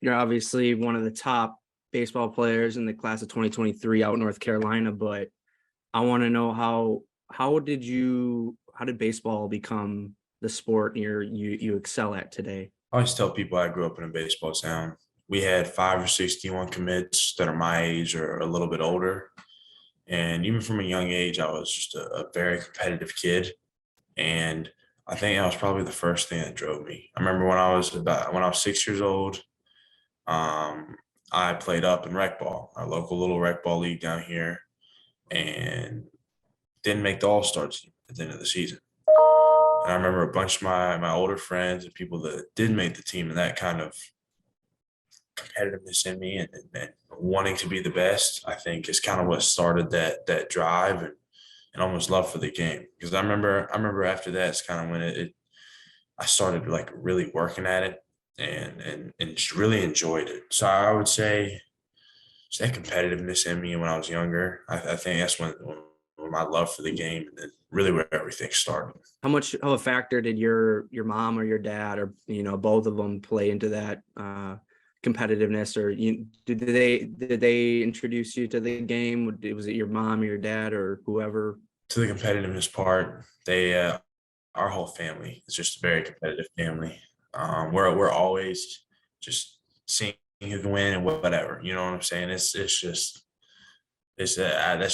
You're obviously one of the top baseball players in the class of 2023 out in North Carolina, but I want to know how did baseball become the sport you excel at today? I always tell people I grew up in a baseball town. We had 5 or 6 commits that are my age or a little bit older. And even from a young age, I was just a very competitive kid. And I think that was probably the first thing that drove me. I remember when I was 6 years old, um, I played up in rec ball, our local little rec ball league down here, and didn't make the all-star team at the end of the season. And I remember a bunch of my older friends and people that did make the team, and that kind of competitiveness in me and wanting to be the best, I think is kind of what started that drive and almost love for the game. Because I remember after that, it's kind of when I started like really working at it and just really enjoyed it. So I would say it's that competitiveness in me when I was younger. I think that's when my love for the game and then really where everything started. How much of a factor did your mom or your dad or both of them play into that competitiveness? Or did they introduce you to the game? Was it your mom or your dad or whoever? To the competitiveness part, our whole family is just a very competitive family. We're always just seeing who can win and whatever. You know what I'm saying? It's just that's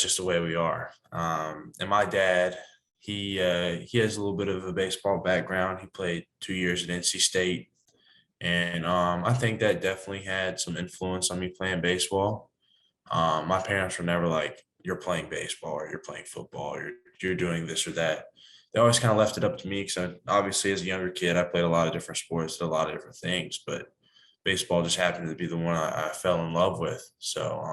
just the way we are. And my dad, he has a little bit of a baseball background. He played 2 years at NC State, and I think that definitely had some influence on me playing baseball. My parents were never like, "You're playing baseball or you're playing football or you're doing this or that." They always kind of left it up to me because obviously as a younger kid, I played a lot of different sports, did a lot of different things, but baseball just happened to be the one I fell in love with. So,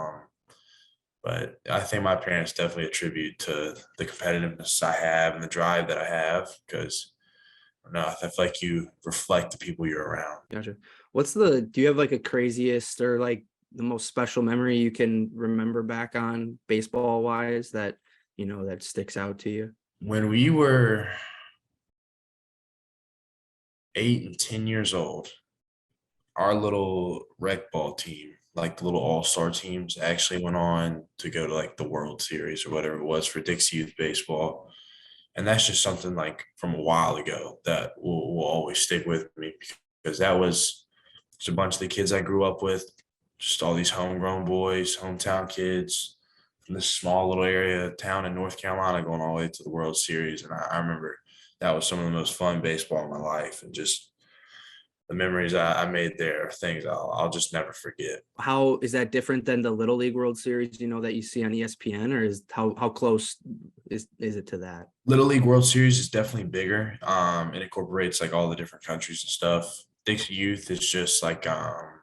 but I think my parents definitely attribute to the competitiveness I have and the drive that I have because no, I feel like you reflect the people you're around. Gotcha. Do you have like a craziest or like the most special memory you can remember back on baseball wise that sticks out to you? When we were 8 and 10 years old, our little rec ball team, like the little all-star teams, actually went on to go to like the World Series or whatever it was for Dixie Youth Baseball. And that's just something like from a while ago that will always stick with me because that was just a bunch of the kids I grew up with, just all these homegrown boys, hometown kids from this small little area town in North Carolina going all the way to the World Series. And I remember that was some of the most fun baseball in my life. And just the memories I made there are things I'll just never forget. How is that different than the Little League World Series, that you see on ESPN, or is how close is it to that? Little League World Series is definitely bigger. It incorporates like all the different countries and stuff. Dixie Youth is just like a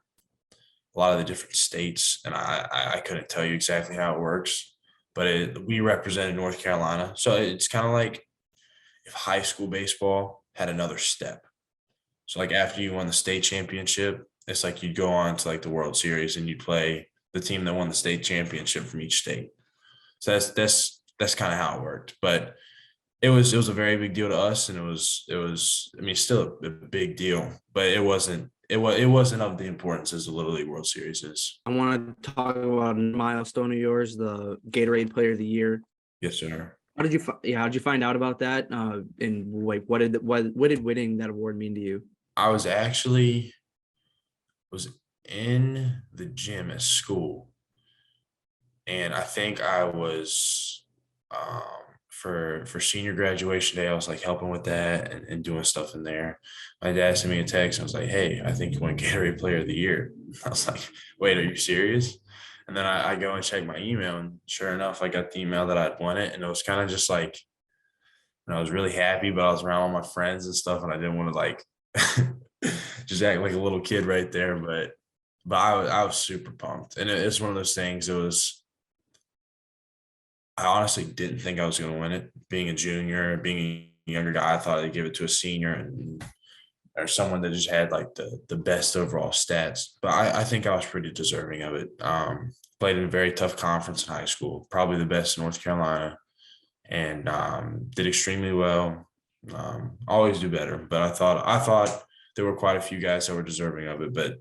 lot of the different states, and I couldn't tell you exactly how it works, but we represented North Carolina, so it's kind of like if high school baseball had another step. So like after you won the state championship, it's like you'd go on to like the World Series and you'd play the team that won the state championship from each state. So that's kind of how it worked. But it was a very big deal to us, and it was I mean still a big deal, but it wasn't of the importance as the Little League World Series is. I want to talk about a milestone of yours, the Gatorade Player of the Year. Yes, sir. How'd you find out about that? And like, what did winning that award mean to you? I was in the gym at school, and I think I was for senior graduation day. I was like helping with that and doing stuff in there. My dad sent me a text. I was like, "Hey, I think you won Gatorade Player of the Year." I was like, "Wait, are you serious?" And then I go and check my email, and sure enough, I got the email that I'd won it, and it was kind of just like, I was really happy, but I was around all my friends and stuff, and I didn't want to like just act like a little kid right there. But I was super pumped, and it's one of those things. I honestly didn't think I was going to win it. Being a junior, being a younger guy, I thought I'd give it to a senior or someone that just had like the best overall stats. But I think I was pretty deserving of it. Played in a very tough conference in high school, probably the best in North Carolina, and did extremely well. Always do better, but I thought there were quite a few guys that were deserving of it. But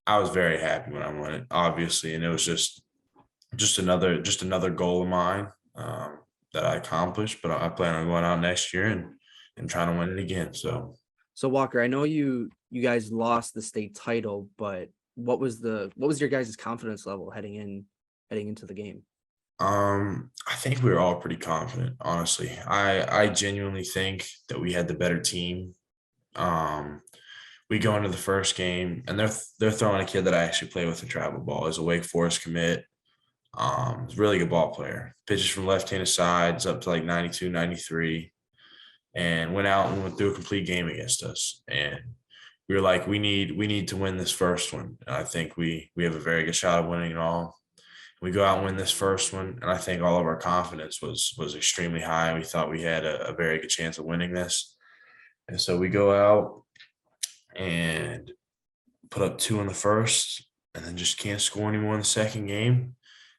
I was very happy when I won it, obviously, and it was just another goal of mine, that I accomplished. But I plan on going out next year and trying to win it again. So So Walker, I know you guys lost the state title, but what was your guys' confidence level heading into the game? I think we were all pretty confident, honestly. I genuinely think that we had the better team. Um, we go into the first game and they're throwing a kid that I actually play with in travel ball. Is a Wake Forest commit. He's a really good ball player. Pitches from left-handed sides up to like 92, 93, and went out and went through a complete game against us. And we were like, we need to win this first one. And I think we have a very good shot of winning it all. We go out and win this first one, and I think all of our confidence was extremely high. We thought we had a very good chance of winning this. And so we go out and put up 2 in the first, and then just can't score anymore in the second game.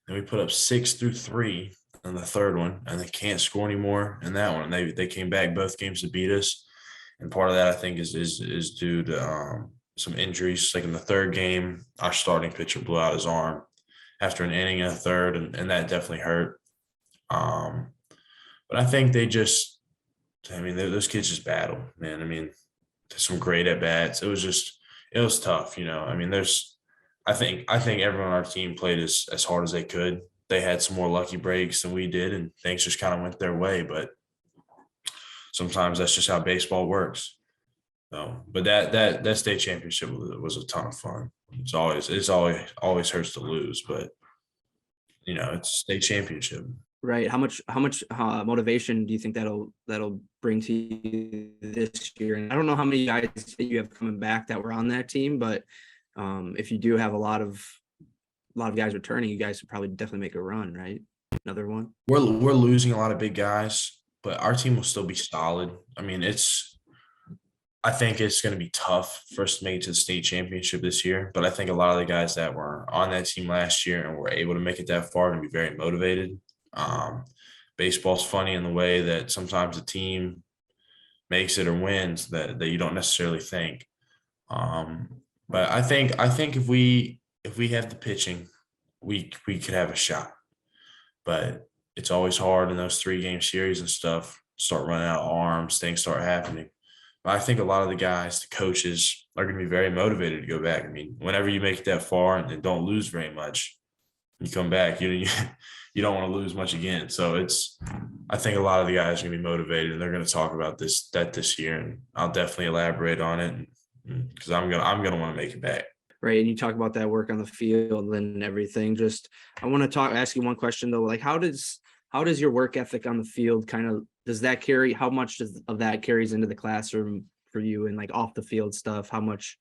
Then we put up 6 through 3 in the third one, and they can't score anymore in that one. They came back both games to beat us, and part of that I think is due to some injuries. Like in the third game, our starting pitcher blew out his arm after an inning and a third, and that definitely hurt. Um, but I think those kids just battled, man. I mean, there's some great at bats. It was tough, you know. I mean, I think everyone on our team played as hard as they could. They had some more lucky breaks than we did, and things just kind of went their way. But sometimes that's just how baseball works. So, but that state championship was a ton of fun. It's always hurts to lose, but it's a state championship. Right. How much motivation do you think that'll bring to you this year? And I don't know how many guys that you have coming back that were on that team, but if you do have a lot of guys returning, you guys would probably definitely make a run, right? Another one. We're losing a lot of big guys, but our team will still be solid. I mean, I think it's going to be tough for us to make it to the state championship this year, but I think a lot of the guys that were on that team last year and were able to make it that far are going to be very motivated. Um, Baseball's funny in the way that sometimes a team makes it or wins that you don't necessarily think. But I think if we have the pitching, we could have a shot. But it's always hard in those 3-game series and stuff. Start running out of arms, things start happening. But I think a lot of the guys, the coaches, are going to be very motivated to go back. I mean, whenever you make it that far and don't lose very much, you come back, you don't want to lose much again. So I think a lot of the guys are going to be motivated, and they're going to talk about this year, and I'll definitely elaborate on it because I'm gonna want to make it back. Right. And you talk about that work on the field and everything. Just I want to ask you one question though. Like how does your work ethic on the field does that carry, how much of that carries into the classroom for you, and like off the field stuff? How much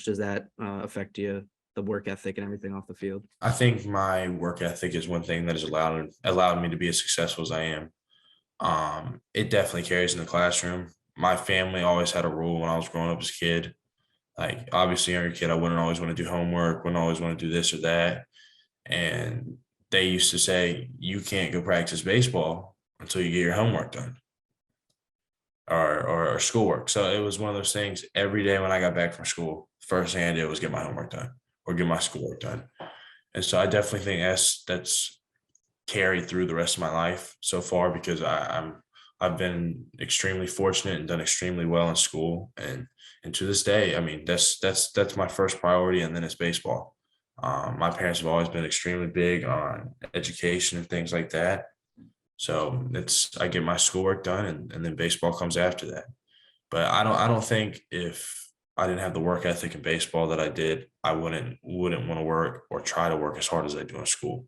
does that affect you, the work ethic and everything off the field? I think my work ethic is one thing that has allowed me to be as successful as I am. It definitely carries in the classroom. My family always had a rule when I was growing up as a kid. Like obviously, younger kid, I wouldn't always want to do homework, wouldn't always want to do this or that. And they used to say, you can't go practice baseball until you get your homework done or schoolwork. So it was one of those things. Every day when I got back from school, first thing I did was get my homework done or get my schoolwork done. And so I definitely think that's carried through the rest of my life so far, because I've been extremely fortunate and done extremely well in school, and to this day, I mean, that's my first priority, and then it's baseball. My parents have always been extremely big on education and things like that. So I get my schoolwork done, and then baseball comes after that. But I don't think if I didn't have the work ethic in baseball that I did, I wouldn't want to work or try to work as hard as I do in school.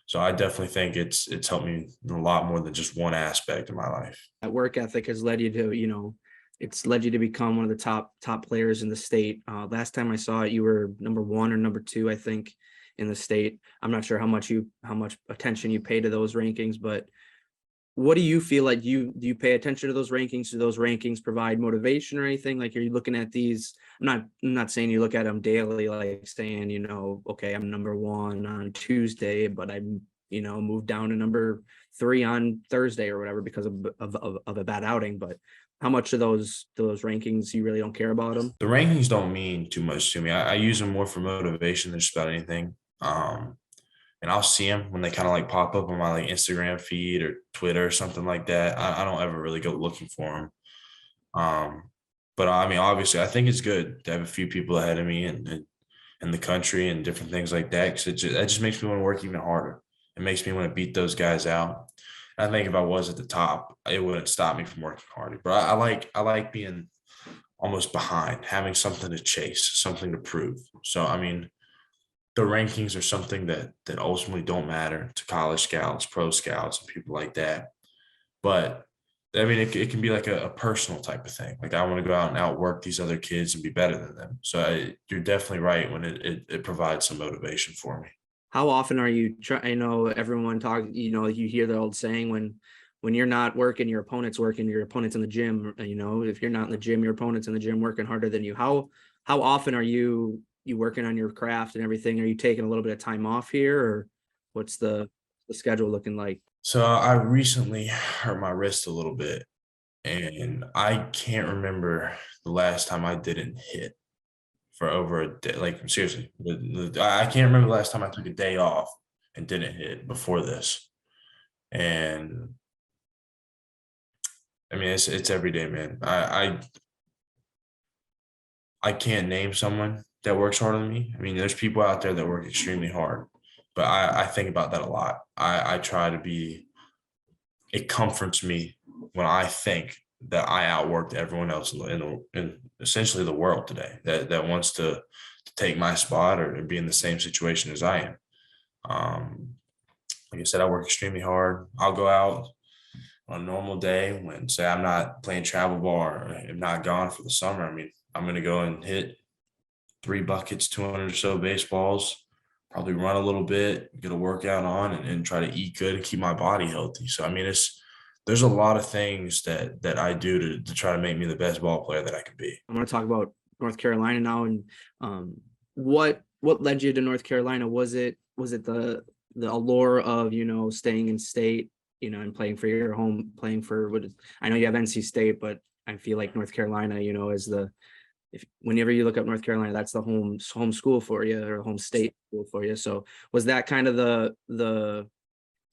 So I definitely think it's helped me in a lot more than just one aspect of my life. That work ethic has led you to, it's led you to become one of the top players in the state. Last time I saw it, you were number 1 or number 2, I think, in the state. I'm not sure how much attention you pay to those rankings, but what do you feel like do you pay attention to those rankings? Do those rankings provide motivation or anything? Like, are you looking at these? I'm not saying you look at them daily, like saying, okay, I'm number 1 on Tuesday, but I'm, moved down to number 3 on Thursday or whatever because of a bad outing. But How much of those rankings you really don't care about them? The rankings don't mean too much to me. I use them more for motivation than just about anything. And I'll see them when they kind of like pop up on my like Instagram feed or Twitter or something like that. I don't ever really go looking for them. But I mean, obviously, I think it's good to have a few people ahead of me and in the country and different things like that. Because that just makes me want to work even harder. It makes me want to beat those guys out. I think if I was at the top, it wouldn't stop me from working harder. But I like being almost behind, having something to chase, something to prove. So I mean, the rankings are something that ultimately don't matter to college scouts, pro scouts, and people like that. But I mean, it can be like a personal type of thing. Like I want to go out and outwork these other kids and be better than them. So you're definitely right when it provides some motivation for me. How often are you trying? I know everyone talk, you hear the old saying, when you're not working, your opponent's working, your opponent's in the gym. If you're not in the gym, your opponent's in the gym working harder than you. How often are you working on your craft and everything? Are you taking a little bit of time off here, or what's the schedule looking like? So I recently hurt my wrist a little bit, and I can't remember the last time I didn't hit for over a day. Like seriously, I can't remember the last time I took a day off and didn't hit before this. And I mean, it's every day, man. I can't name someone that works harder than me. I mean, there's people out there that work extremely hard, but I think about that a lot. I try to be. It comforts me when I think that I outworked everyone else in essentially the world today that wants to take my spot or be in the same situation as I am. Um, like I said, I work extremely hard. I'll go out on a normal day when, say, I'm not playing travel ball or am not gone for the summer. I mean, I'm going to go and hit 3 buckets, 200 or so baseballs, probably run a little bit, get a workout on, and try to eat good and keep my body healthy. So, I mean, there's a lot of things that I do to try to make me the best ball player that I can be. I want to talk about North Carolina now, and what led you to North Carolina? Was it the allure of staying in state, and playing for your home, playing for I know you have NC State, but I feel like North Carolina, is whenever you look up North Carolina, that's the home school for you, or home state school for you. So was that kind of the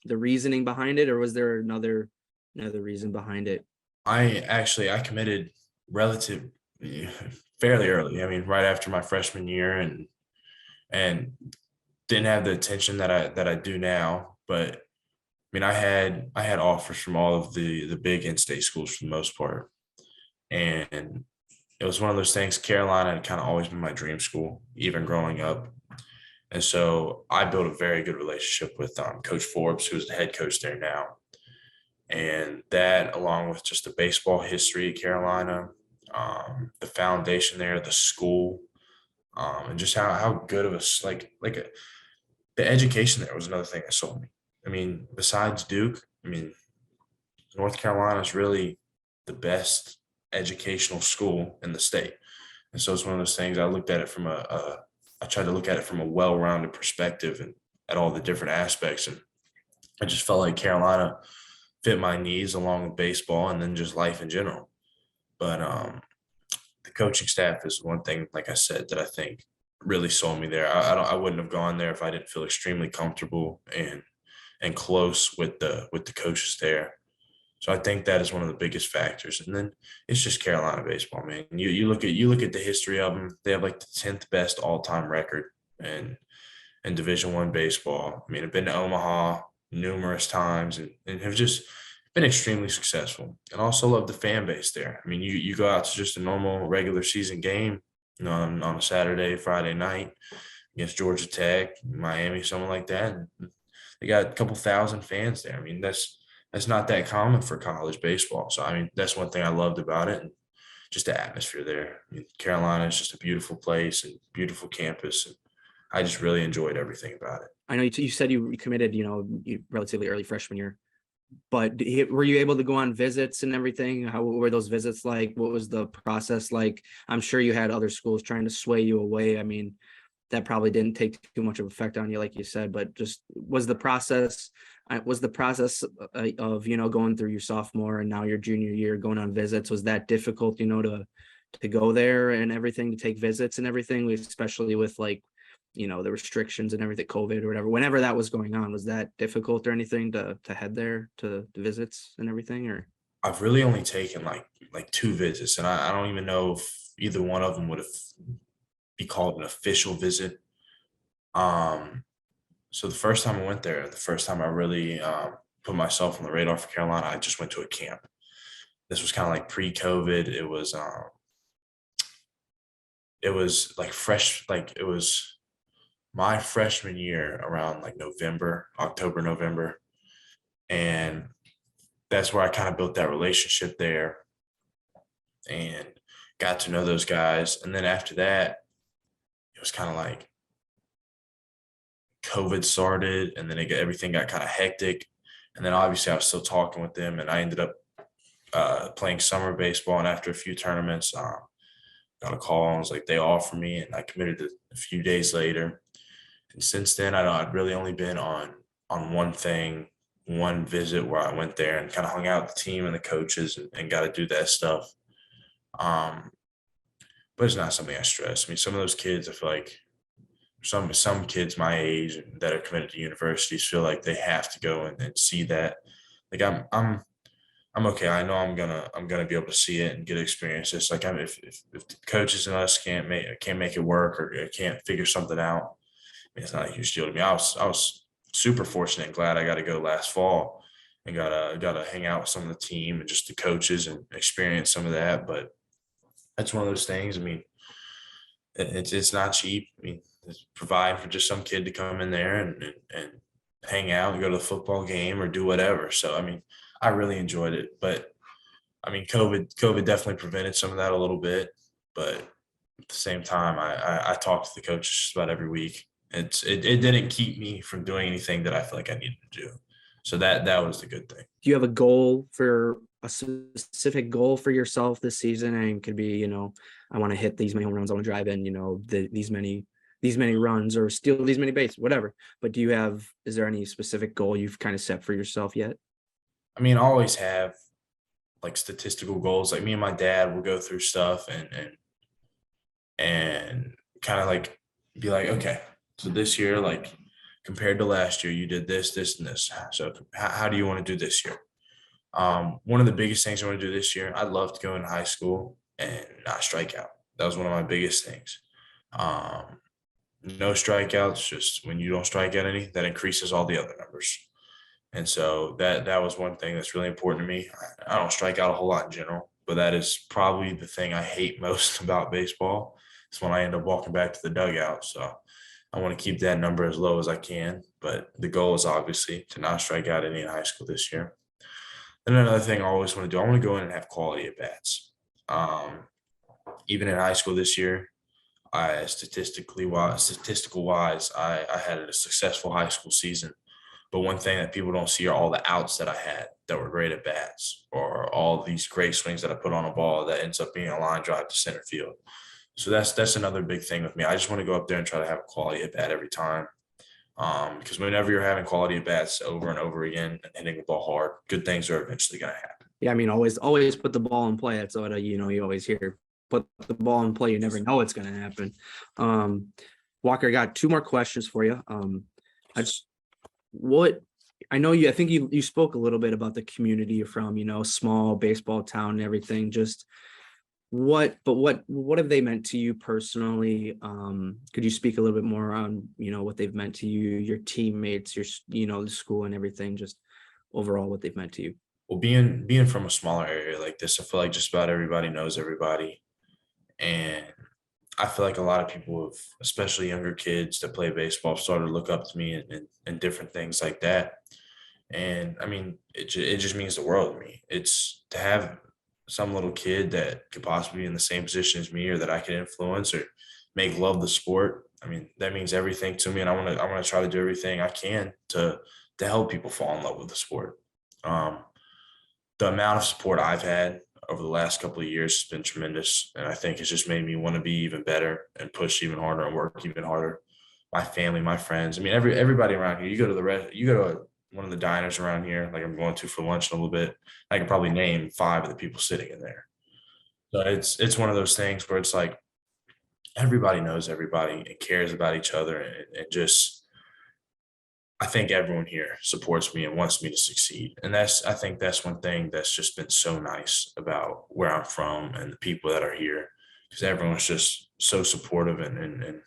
reasoning behind it, or was there another reason behind it? I committed relative fairly early. I mean, right after my freshman year, and didn't have the attention that I do now. But I mean, I had offers from all of the big in-state schools for the most part, and it was one of those things. Carolina had kind of always been my dream school, even growing up. And so I built a very good relationship with Coach Forbes, who's the head coach there now. And that, along with just the baseball history of Carolina, the foundation there, the school, and just how good of the education there was another thing that sold me. I mean, besides Duke, I mean, North Carolina is really the best educational school in the state. And so it's one of those things. I looked at it from I tried to look at it from a well-rounded perspective and at all the different aspects. And I just felt like Carolina fit my needs along with baseball and then just life in general. But the coaching staff is one thing, like I said, that I think really sold me there. I wouldn't have gone there if I didn't feel extremely comfortable and close with the coaches there. So I think that is one of the biggest factors. And then it's just Carolina baseball, man. You look at the history of them. They have like the 10th best all-time record in Division I baseball. I mean, I've been to Omaha numerous times and have just been extremely successful. And also love the fan base there. I mean, you go out to just a normal regular season game, on a Saturday, Friday night against Georgia Tech, Miami, someone like that. And they got a couple thousand fans there. I mean, that's not that common for college baseball. So I mean, that's one thing I loved about it, and just the atmosphere there. I mean, Carolina is just a beautiful place and beautiful campus, and I just really enjoyed everything about it. I know you said you committed, relatively early freshman year, but were you able to go on visits and everything? How were those visits like? What was the process like? I'm sure you had other schools trying to sway you away. I mean, that probably didn't take too much of effect on you, like you said, but just was the process was the process of, going through your sophomore and now your junior year, going on visits, was that difficult, to go there and everything, to take visits and everything, especially with like, the restrictions and everything, COVID or whatever, whenever that was going on, was that difficult or anything to head there to visits and everything, or? I've really only taken like 2 visits, and I don't even know if either one of them would have be called an official visit. Um, so the first time I went there, the first time I really put myself on the radar for Carolina, I just went to a camp. This was kind of like pre-COVID. It was like fresh, like it was my freshman year around like October, November. And that's where I kind of built that relationship there and got to know those guys. And then after that, it was kind of like COVID started, and then everything got kind of hectic. And then obviously I was still talking with them, and I ended up playing summer baseball. And after a few tournaments, got a call and was like, they offered me, and I committed a few days later. And since then, I'd really only been on one visit where I went there and kind of hung out with the team and the coaches and got to do that stuff. But it's not something I stress. I mean, some of those kids, I feel like some kids my age that are committed to universities feel like they have to go and see that. Like I'm okay. I know I'm gonna be able to see it and get experience. It's like if the coaches and us can't make it work or can't figure something out, I mean, it's not a huge deal to me. I was super fortunate and glad I got to go last fall and got to hang out with some of the team and just the coaches and experience some of that. But that's one of those things. I mean, it's not cheap. I mean, it's provide for just some kid to come in there and hang out and go to the football game or do whatever. So I mean, I really enjoyed it. But I mean, COVID definitely prevented some of that a little bit. But at the same time, I talk to the coaches about every week. It didn't keep me from doing anything that I feel like I needed to do. So that was the good thing. Do you have a specific goal for yourself this season? And it could be, I want to hit these many home runs, I want to drive in, these many runs or steal these many bases, whatever. But is there any specific goal you've kind of set for yourself yet? I mean, I always have like statistical goals. Like me and my dad will go through stuff and kind of like be like, okay, so this year, like compared to last year, you did this, this, and this. So how do you want to do this year? One of the biggest things I want to do this year, I'd love to go in high school and not strike out. That was one of my biggest things. No strikeouts, just when you don't strike out any, that increases all the other numbers. And so that was one thing that's really important to me. I don't strike out a whole lot in general, but that is probably the thing I hate most about baseball. It's when I end up walking back to the dugout. So I want to keep that number as low as I can. But the goal is obviously to not strike out any in high school this year. And another thing I always want to do, I want to go in and have quality at bats. Even in high school this year, statistical wise, I had a successful high school season. But one thing that people don't see are all the outs that I had that were great at bats, or all these great swings that I put on a ball that ends up being a line drive to center field. So that's another big thing with me. I just want to go up there and try to have a quality at bat every time. Because whenever you're having quality at bats over and over again and hitting the ball hard, good things are eventually going to happen. Yeah, I mean, always put the ball in play. That's what you always hear. Put the ball in play. You never know what's going to happen. Walker, I got 2 more questions for you. I think you spoke a little bit about the community you're from, small baseball town and everything. Just what have they meant to you personally? Could you speak a little bit more on, what they've meant to you, your teammates, your, the school and everything, just overall what they've meant to you? Well, being from a smaller area like this, I feel like just about everybody knows everybody. And I feel like a lot of people, especially younger kids that play baseball, started to look up to me and different things like that. And I mean, it just means the world to me. It's to have some little kid that could possibly be in the same position as me, or that I can influence or make love the sport. I mean, that means everything to me. And I want to try to do everything I can to help people fall in love with the sport. The amount of support I've had over the last couple of years has been tremendous. And I think it's just made me want to be even better and push even harder and work even harder. My family, my friends, I mean, everybody around here, you go to one of the diners around here, like I'm going to for lunch in a little bit, I can probably name 5 of the people sitting in there. So it's one of those things where it's like everybody knows everybody and cares about each other, and just I think everyone here supports me and wants me to succeed. And I think that's one thing that's just been so nice about where I'm from and the people that are here, because everyone's just so supportive and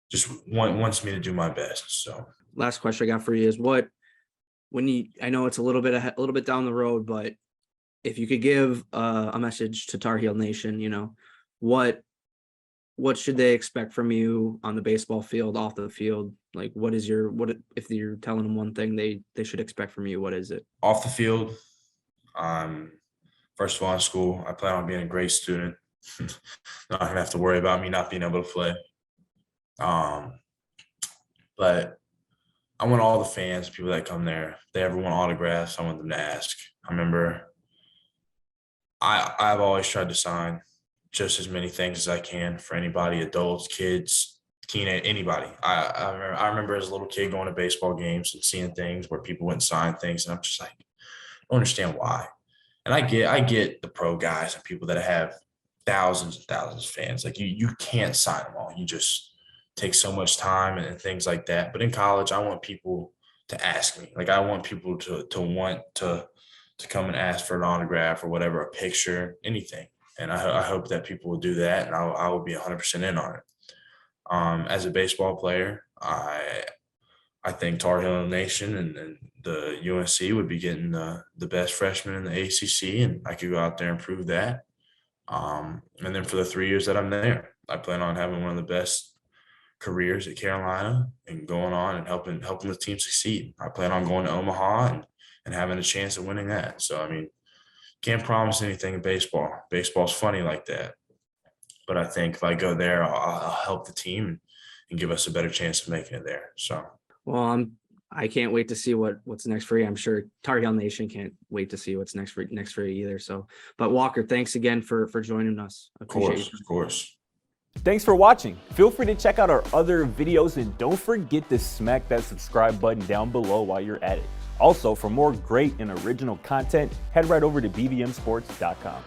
just wants me to do my best. So Last question I got for you is I know it's a little bit down the road, but if you could give a message to Tar Heel Nation, what should they expect from you on the baseball field, off the field? Like, what if you're telling them one thing they should expect from you, what is it? off the field, first of all, in school, I plan on being a great student. Not gonna have to worry about me not being able to play. But I want all the fans, people that come there, if they ever want autographs, I want them to ask. I remember I've always tried to sign just as many things as I can for anybody, adults, kids, teenage, anybody. I remember as a little kid going to baseball games and seeing things where people wouldn't sign things, and I'm just like, I don't understand why. And I get the pro guys and people that have thousands and thousands of fans. Like you can't sign them all. You just take so much time and things like that. But in college, I want people to ask me. Like I want people to want to come and ask for an autograph or whatever, a picture, anything. And I hope that people will do that, and I will be 100% in on it. As a baseball player, I think Tar Heel Nation and the UNC would be getting the best freshman in the ACC, and I could go out there and prove that. And then for the 3 years that I'm there, I plan on having one of the best careers at Carolina and going on and helping the team succeed. I plan on going to Omaha and having a chance of winning that. So, I mean, can't promise anything in baseball. Baseball's funny like that. But I think if I go there, I'll help the team and give us a better chance of making it there. So, Well, I can't wait to see what's next for you. I'm sure Tar Heel Nation can't wait to see what's next for you either. So, but Walker, thanks again for joining us. I appreciate it. Of course. Thanks for watching. Feel free to check out our other videos, and don't forget to smack that subscribe button down below while you're at it. Also, for more great and original content, head right over to bvmsports.com.